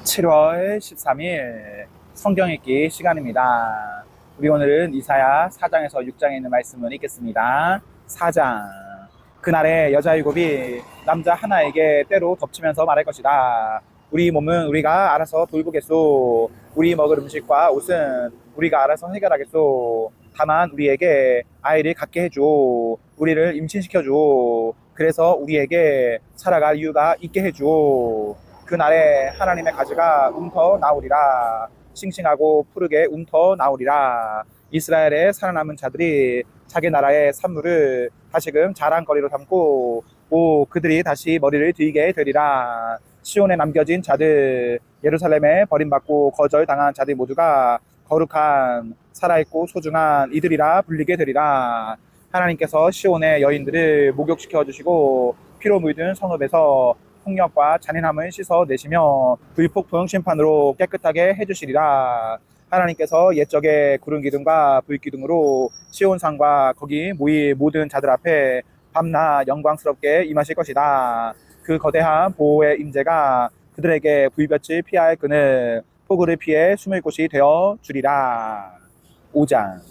7월 13일 성경 읽기 시간입니다. 우리 오늘은 이사야 4장에서 6장에 있는 말씀을 읽겠습니다. 4장. 그날에 여자 일곱이 남자 하나에게 때로 덮치면서 말할 것이다. 우리 몸은 우리가 알아서 돌보겠소. 우리 먹을 음식과 옷은 우리가 알아서 해결하겠소. 다만 우리에게 아이를 갖게 해줘. 우리를 임신시켜줘. 그래서 우리에게 살아갈 이유가 있게 해줘. 그날에 하나님의 가지가 움터 나오리라. 싱싱하고 푸르게 움터 나오리라. 이스라엘의 살아남은 자들이 자기 나라의 산물을 다시금 자랑거리로 삼고 그들이 다시 머리를 들게 되리라. 시온에 남겨진 자들, 예루살렘에 버림받고 거절당한 자들 모두가 거룩한 살아있고 소중한 이들이라 불리게 되리라. 하나님께서 시온의 여인들을 목욕시켜 주시고 피로 물든 성읍에서 폭력과 잔인함을 씻어내시며 불폭풍 심판으로 깨끗하게 해주시리라. 하나님께서 옛적의 구름 기둥과 불 기둥으로 시온산과 거기 모일 모든 자들 앞에 밤낮 영광스럽게 임하실 것이다. 그 거대한 보호의 임재가 그들에게 불볕을 피할 그늘, 폭우를 피해 숨을 곳이 되어 주리라. 5장.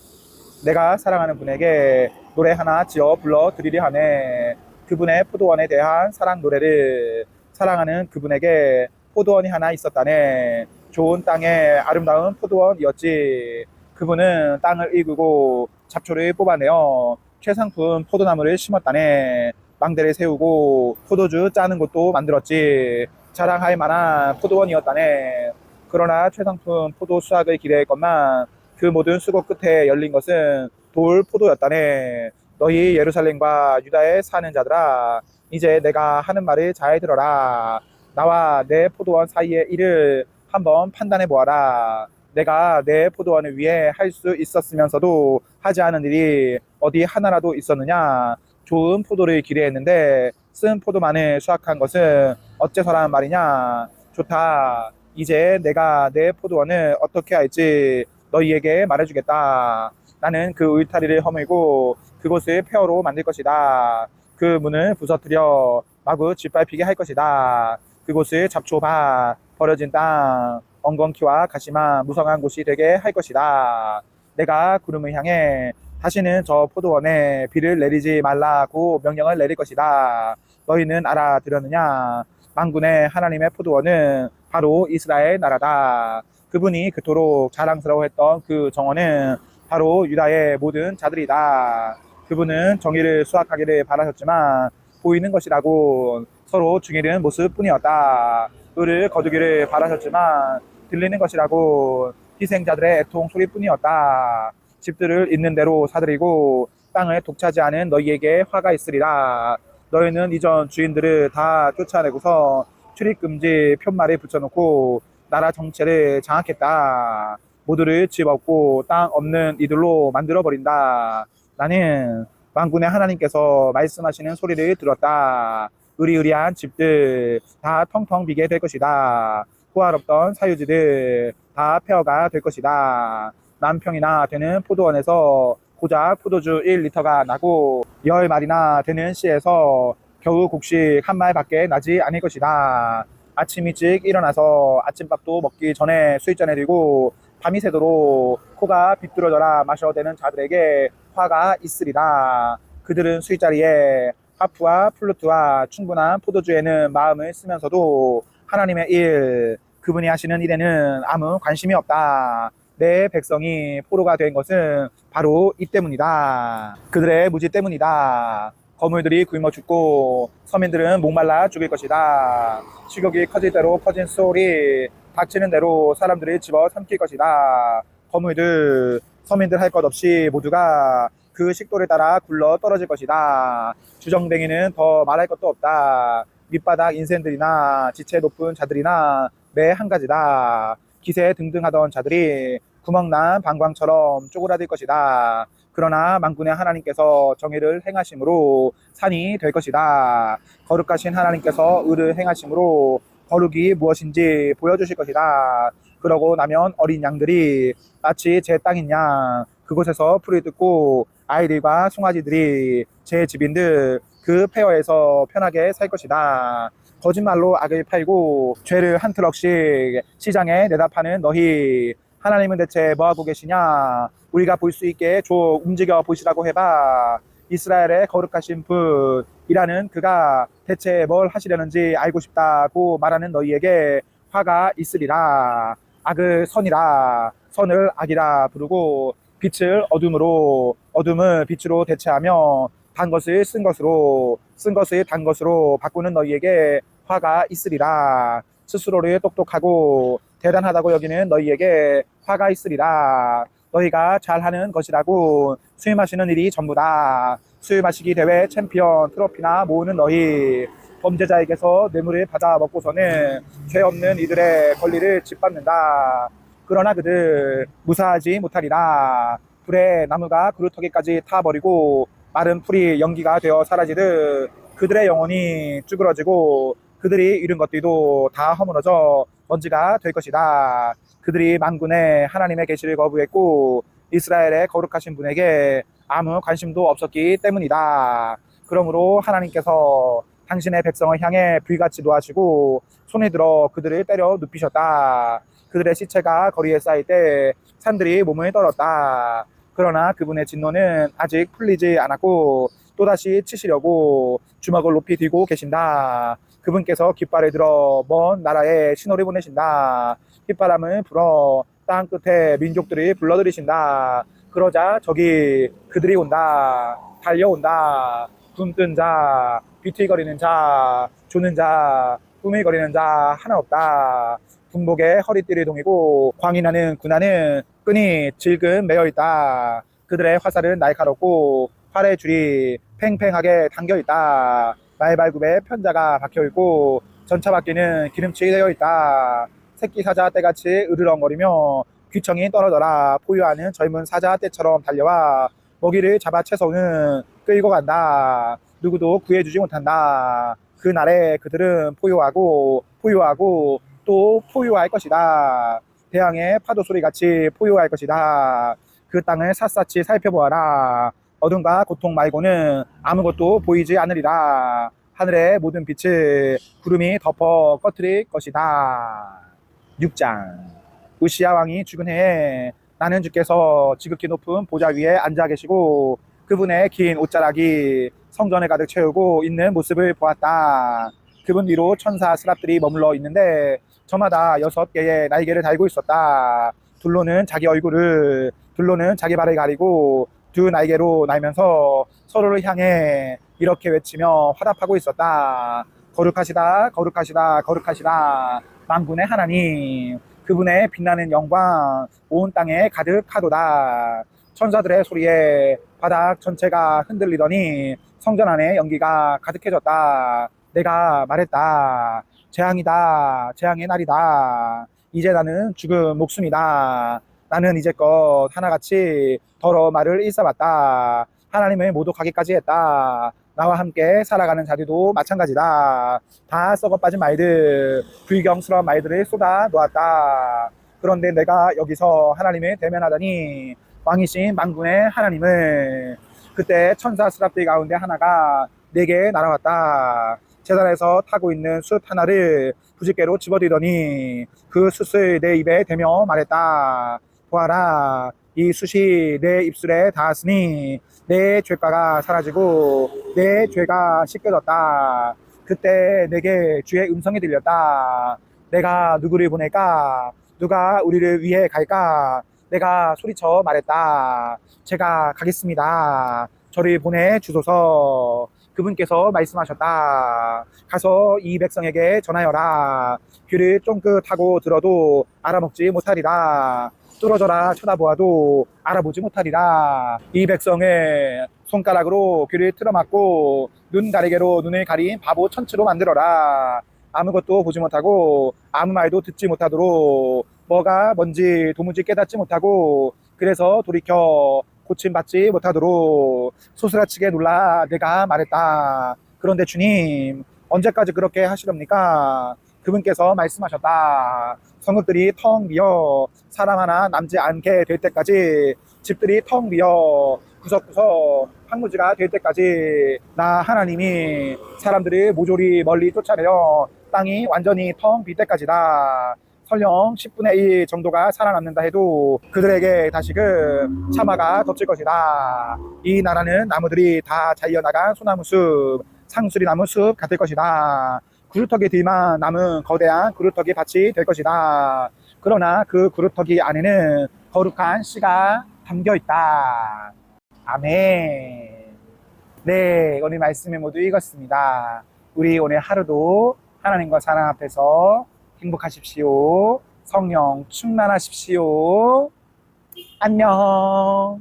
내가 사랑하는 분에게 노래 하나 지어 불러드리려 하네. 그분의 포도원에 대한 사랑 노래를. 사랑하는 그분에게 포도원이 하나 있었다네. 좋은 땅에 아름다운 포도원이었지. 그분은 땅을 일구고 잡초를 뽑아내어 최상품 포도나무를 심었다네. 망대를 세우고 포도주 짜는 곳도 만들었지. 자랑할 만한 포도원이었다네. 그러나 최상품 포도 수확을 기대했건만 그 모든 수고 끝에 열린 것은 돌 포도였다네. 너희 예루살렘과 유다에 사는 자들아, 이제 내가 하는 말을 잘 들어라. 나와 내 포도원 사이의 일을 한번 판단해 보아라. 내가 내 포도원을 위해 할 수 있었으면서도 하지 않은 일이 어디 하나라도 있었느냐? 좋은 포도를 기대했는데 쓴 포도만을 수확한 것은 어째서란 말이냐? 좋다. 이제 내가 내 포도원을 어떻게 할지 너희에게 말해주겠다. 나는 그 울타리를 허물고 그곳을 폐허로 만들 것이다. 그 문을 부서뜨려 마구 짓밟히게 할 것이다. 그곳을 잡초밭, 버려진 땅, 엉겅퀴와 가시만 무성한 곳이 되게 할 것이다. 내가 구름을 향해 다시는 저 포도원에 비를 내리지 말라고 명령을 내릴 것이다. 너희는 알아들었느냐? 만군의 하나님의 포도원은 바로 이스라엘 나라다. 그분이 그토록 자랑스러워했던 그 정원은 바로 유다의 모든 자들이다. 그분은 정의를 수확하기를 바라셨지만 보이는 것이라고 서로 죽이는 모습뿐이었다. 을을 거두기를 바라셨지만 들리는 것이라고 희생자들의 애통 소리뿐이었다. 집들을 있는 대로 사들이고 땅을 독차지하는 너희에게 화가 있으리라. 너희는 이전 주인들을 다 쫓아내고서 출입금지 편말을 붙여놓고 나라 정체를 장악했다. 모두를 집 없고 땅 없는 이들로 만들어버린다. 나는 만군의 하나님께서 말씀하시는 소리를 들었다. 의리의리한 집들 다 텅텅 비게 될 것이다. 호화롭던 사유지들 다 폐허가 될 것이다. 만평이나 되는 포도원에서 고작 포도주 1리터가 나고 10마리나 되는 씨에서 겨우 곡식 한 마리밖에 나지 않을 것이다. 아침 일찍 일어나서 아침밥도 먹기 전에 술잔에 들고 밤이 새도록 코가 비뚤어져라 마셔대는 자들에게 화가 있으리라. 그들은 술자리에 하프와 플루트와 충분한 포도주에는 마음을 쓰면서도 하나님의 일, 그분이 하시는 일에는 아무 관심이 없다. 내 백성이 포로가 된 것은 바로 이 때문이다. 그들의 무지 때문이다. 거물들이 굶어 죽고 서민들은 목말라 죽을 것이다. 식욕이 커질 대로 커진 소리, 닥치는 대로 사람들이 집어 삼킬 것이다. 거물들, 서민들 할 것 없이 모두가 그 식도를 따라 굴러 떨어질 것이다. 주정뱅이는 더 말할 것도 없다. 밑바닥 인생들이나 지체 높은 자들이나 매 한 가지다. 기세 등등하던 자들이 구멍난 방광처럼 쪼그라들 것이다. 그러나 만군의 하나님께서 정의를 행하심으로 산이 될 것이다. 거룩하신 하나님께서 의를 행하심으로 거룩이 무엇인지 보여주실 것이다. 그러고 나면 어린 양들이 마치 제 땅인 양 그곳에서 풀을 뜯고 아이들과 송아지들이 제 집인들 그 폐허에서 편하게 살 것이다. 거짓말로 악을 팔고 죄를 한 트럭씩 시장에 내다 파는 너희, 하나님은 대체 뭐하고 계시냐? 우리가 볼 수 있게 움직여 보시라고 해봐. 이스라엘의 거룩하신 분이라는 그가 대체 뭘 하시려는지 알고 싶다고 말하는 너희에게 화가 있으리라. 악을 선이라, 선을 악이라 부르고, 빛을 어둠으로, 어둠을 빛으로 대체하며 단 것을 쓴 것으로, 쓴 것을 단 것으로 바꾸는 너희에게 화가 있으리라. 스스로를 똑똑하고 대단하다고 여기는 너희에게 화가 있으리라. 너희가 잘하는 것이라고 술 마시는 일이 전부다. 술 마시기 대회 챔피언 트로피나 모으는 너희, 범죄자에게서 뇌물을 받아 먹고서는 죄 없는 이들의 권리를 짓밟는다. 그러나 그들 무사하지 못하리라. 불에 나무가 그루터기까지 타버리고 마른 풀이 연기가 되어 사라지듯 그들의 영혼이 쭈그러지고 그들이 잃은 것들도 다 허물어져 먼지가 될 것이다. 그들이 만군의 하나님의 계시를 거부했고 이스라엘의 거룩하신 분에게 아무 관심도 없었기 때문이다. 그러므로 하나님께서 당신의 백성을 향해 불같이 노하시고 손에 들어 그들을 때려 눕히셨다. 그들의 시체가 거리에 쌓일 때 산들이 몸을 떨었다. 그러나 그분의 진노는 아직 풀리지 않았고 또다시 치시려고 주먹을 높이 들고 계신다. 그분께서 깃발을 들어 먼 나라에 신호를 보내신다. 휘바람을 불어 땅 끝에 민족들이 불러들이신다. 그러자 저기 그들이 온다. 달려온다. 굶뜬 자, 비틀거리는 자, 조는 자, 꾸물거리는 자 하나 없다. 군복에 허리띠를 동이고 광인하는 군하는 끈이 질끈 매어있다. 그들의 화살은 날카롭고 활의 줄이 팽팽하게 당겨있다. 말발굽에 편자가 박혀있고 전차바퀴는 기름칠이 되어있다. 새끼 사자 떼같이 으르렁거리며 귀청이 떨어져라 포효하는 젊은 사자 떼처럼 달려와 먹이를 잡아 채소는 끌고 간다. 누구도 구해주지 못한다. 그날에 그들은 포효하고 또 포효할 것이다. 대양의 파도 소리같이 포효할 것이다. 그 땅을 샅샅이 살펴보아라. 어둠과 고통 말고는 아무것도 보이지 않으리라. 하늘의 모든 빛을 구름이 덮어 꺼뜨릴 것이다. 6장. 우시야 왕이 죽은 해에 나는 주께서 지극히 높은 보좌 위에 앉아 계시고 그분의 긴 옷자락이 성전을 가득 채우고 있는 모습을 보았다. 그분 위로 천사 스랍들이 머물러 있는데 저마다 6개의 날개를 달고 있었다. 둘로는 자기 얼굴을, 둘로는 자기 발을 가리고 두 날개로 날면서 서로를 향해 이렇게 외치며 화답하고 있었다. 거룩하시다, 거룩하시다, 거룩하시다. 만군의 하나님, 그분의 빛나는 영광 온 땅에 가득하도다. 천사들의 소리에 바닥 전체가 흔들리더니 성전 안에 연기가 가득해졌다. 내가 말했다. 재앙이다. 재앙의 날이다. 이제 나는 죽은 목숨이다. 나는 이제껏 하나같이 더러운 말을 일삼았다. 하나님을 모독하기까지 했다. 나와 함께 살아가는 자들도 마찬가지다. 다 썩어 빠진 말들, 불경스러운 말들을 쏟아 놓았다. 그런데 내가 여기서 하나님을 대면하다니 왕이신 만군의 하나님을. 그때 천사 스랍들 가운데 하나가 내게 날아왔다. 제단에서 타고 있는 숯 하나를 부집개로 집어들더니 그 숯을 내 입에 대며 말했다. 보아라, 이 숯이 내 입술에 닿았으니 내 죄가가 사라지고 내 죄가 씻겨졌다. 그때 내게 주의 음성이 들렸다. 내가 누구를 보낼까? 누가 우리를 위해 갈까? 내가 소리쳐 말했다. 제가 가겠습니다. 저를 보내주소서. 그분께서 말씀하셨다. 가서 이 백성에게 전하여라. 귀를 쫑긋하고 들어도 알아먹지 못하리라. 뚫어져라 쳐다보아도 알아보지 못하리라. 이 백성을 손가락으로 귀를 틀어막고 눈 가리개로 눈을 가린 바보 천치로 만들어라. 아무것도 보지 못하고 아무 말도 듣지 못하도록, 뭐가 뭔지 도무지 깨닫지 못하고 그래서 돌이켜 고침받지 못하도록 소스라치게 놀라 내가 말했다. 그런데 주님, 언제까지 그렇게 하시렵니까? 그분께서 말씀하셨다. 성읍들이 텅 비어 사람 하나 남지 않게 될 때까지, 집들이 텅 비어 구석구석 황무지가 될 때까지 나 하나님이 사람들이 모조리 멀리 쫓아내어 땅이 완전히 텅 빈 때까지다. 설령 10분의 1 정도가 살아남는다 해도 그들에게 다시금 참화가 덮칠 것이다. 이 나라는 나무들이 다 잘려나간 소나무숲, 상수리 나무숲 같을 것이다. 그루터기 뒤만 남은 거대한 그루터기 밭이 될 것이다. 그러나 그 그루터기 안에는 거룩한 씨가 담겨 있다. 아멘. 네, 오늘 말씀을 모두 읽었습니다. 우리 오늘 하루도 하나님과 사랑 앞에서 행복하십시오. 성령 충만하십시오. 안녕.